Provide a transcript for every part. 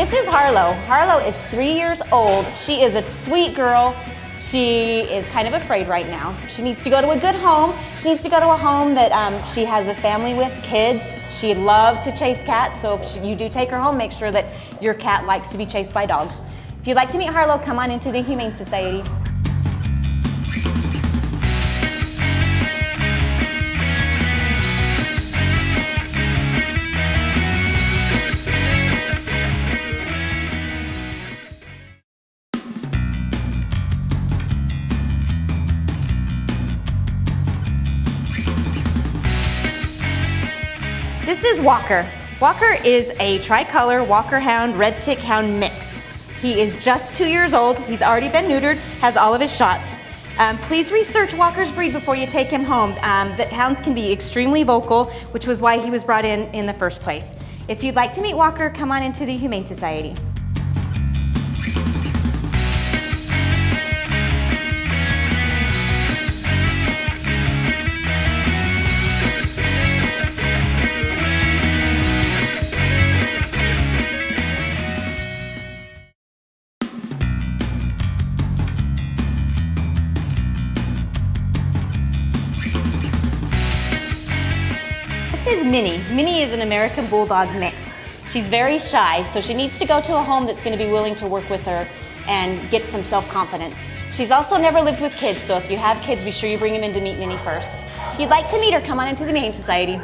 This is Harlow. Harlow is 3 years old. She is a sweet girl. She is kind of afraid right now. She needs to go to a good home. She needs to go to a home that she has a family with, kids. She loves to chase cats, so if you do take her home, make sure that your cat likes to be chased by dogs. If you'd like to meet Harlow, come on into the Humane Society. This is Walker. Walker is a tricolor Walker Hound, Red Tick Hound mix. He is just 2 years old. He's already been neutered, has all of his shots. Please research Walker's breed before you take him home. The hounds can be extremely vocal, which was why he was brought in the first place. If you'd like to meet Walker, come on into the Humane Society. This is Minnie. Minnie is an American Bulldog mix. She's very shy, so she needs to go to a home that's going to be willing to work with her and get some self-confidence. She's also never lived with kids, so if you have kids, be sure you bring them in to meet Minnie first. If you'd like to meet her, come on into the Humane Society.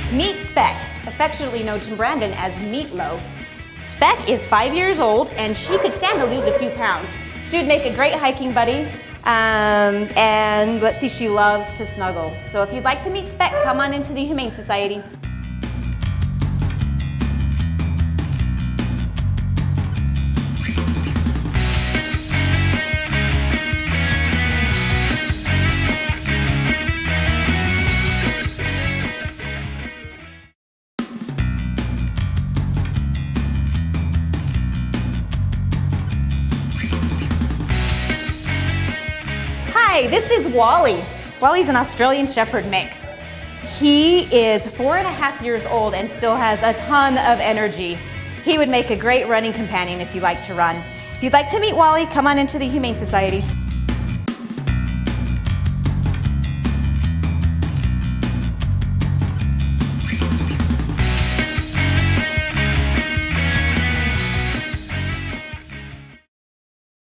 Meet Spec, affectionately known to Brandon as Meatloaf. Spec is 5 years old and she could stand to lose a few pounds. She would make a great hiking buddy, and let's see, she loves to snuggle. So if you'd like to meet Spec, come on into the Humane Society. Hi, this is Wally. Wally's an Australian Shepherd mix. He is 4.5 years old and still has a ton of energy. He would make a great running companion if you like to run. If you'd like to meet Wally, come on into the Humane Society.